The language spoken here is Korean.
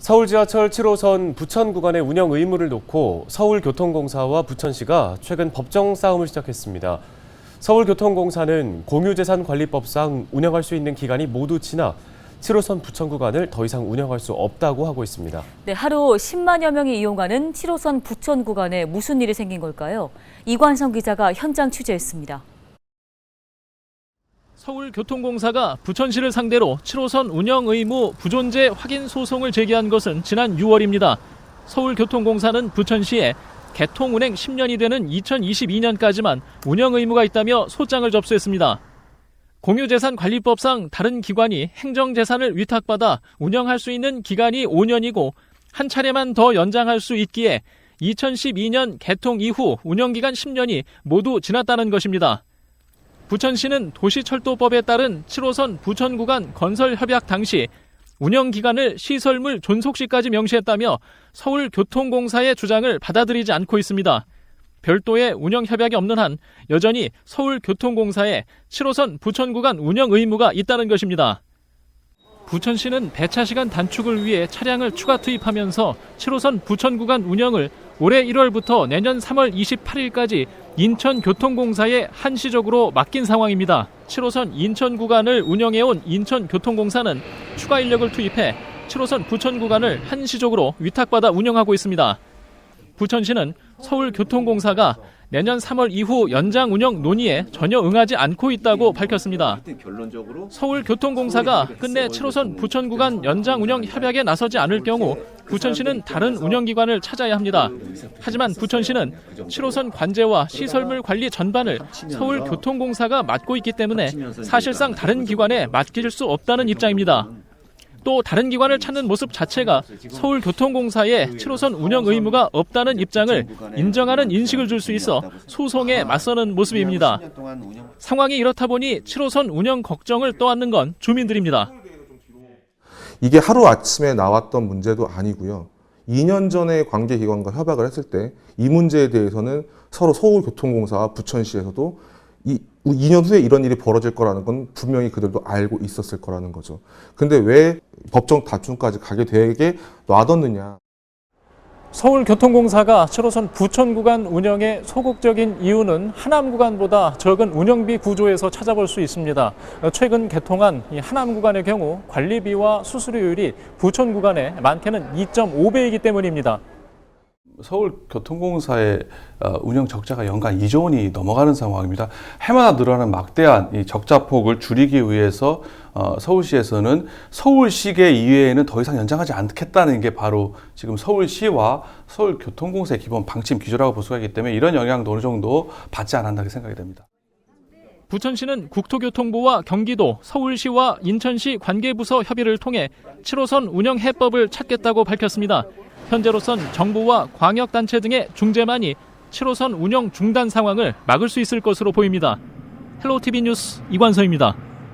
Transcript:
서울 지하철 7호선 부천 구간의 운영 의무를 놓고 서울교통공사와 부천시가 최근 법정 싸움을 시작했습니다. 서울교통공사는 공유재산관리법상 운영할 수 있는 기간이 모두 지나 7호선 부천 구간을 더 이상 운영할 수 없다고 하고 있습니다. 네, 하루 10만여 명이 이용하는 7호선 부천 구간에 무슨 일이 생긴 걸까요? 이관성 기자가 현장 취재했습니다. 서울교통공사가 부천시를 상대로 7호선 운영 의무 부존재 확인 소송을 제기한 것은 지난 6월입니다. 서울교통공사는 부천시에 개통 운행 10년이 되는 2022년까지만 운영 의무가 있다며 소장을 접수했습니다. 공유재산관리법상 다른 기관이 행정재산을 위탁받아 운영할 수 있는 기간이 5년이고 한 차례만 더 연장할 수 있기에 2012년 개통 이후 운영기간 10년이 모두 지났다는 것입니다. 부천시는 도시철도법에 따른 7호선 부천 구간 건설 협약 당시 운영기간을 시설물 존속시까지 명시했다며 서울교통공사의 주장을 받아들이지 않고 있습니다. 별도의 운영 협약이 없는 한 여전히 서울교통공사에 7호선 부천 구간 운영 의무가 있다는 것입니다. 부천시는 배차 시간 단축을 위해 차량을 추가 투입하면서 7호선 부천 구간 운영을 올해 1월부터 내년 3월 28일까지 인천교통공사에 한시적으로 맡긴 상황입니다. 7호선 인천 구간을 운영해온 인천교통공사는 추가 인력을 투입해 7호선 부천 구간을 한시적으로 위탁받아 운영하고 있습니다. 부천시는 서울교통공사가 내년 3월 이후 연장 운영 논의에 전혀 응하지 않고 있다고 밝혔습니다. 서울교통공사가 끝내 7호선 부천 구간 연장 운영 협약에 나서지 않을 경우 부천시는 다른 운영기관을 찾아야 합니다. 하지만 부천시는 7호선 관제와 시설물 관리 전반을 서울교통공사가 맡고 있기 때문에 사실상 다른 기관에 맡길 수 없다는 입장입니다. 또 다른 기관을 찾는 모습 자체가 서울교통공사에 7호선 운영 의무가 없다는 입장을 인정하는 인식을 줄 수 있어 소송에 맞서는 모습입니다. 상황이 이렇다 보니 7호선 운영 걱정을 떠안는 건 주민들입니다. 이게 하루아침에 나왔던 문제도 아니고요. 2년 전에 관계기관과 협약을 했을 때 이 문제에 대해서는 서로 서울교통공사와 부천시에서도 2년 후에 이런 일이 벌어질 거라는 건 분명히 그들도 알고 있었을 거라는 거죠. 근데 왜 법정 다툼까지 가게 되게 놔뒀느냐. 서울교통공사가 7호선 부천 구간 운영에 소극적인 이유는 하남 구간보다 적은 운영비 구조에서 찾아볼 수 있습니다. 최근 개통한 이 하남 구간의 경우 관리비와 수수료율이 부천 구간의 많게는 2.5배이기 때문입니다. 서울교통공사의 운영 적자가 연간 2조 원이 넘어가는 상황입니다. 해마다 늘어나는 막대한 이 적자폭을 줄이기 위해서 서울시에서는 서울시계 이외에는 더 이상 연장하지 않겠다는 게 바로 지금 서울시와 서울교통공사의 기본 방침 기조라고 볼 수가 있기 때문에 이런 영향도 어느 정도 받지 않았나 생각이 됩니다. 부천시는 국토교통부와 경기도, 서울시와 인천시 관계부서 협의를 통해 7호선 운영 해법을 찾겠다고 밝혔습니다. 현재로선 정부와 광역단체 등의 중재만이 7호선 운영 중단 상황을 막을 수 있을 것으로 보입니다. 헬로티비 뉴스 이관서입니다.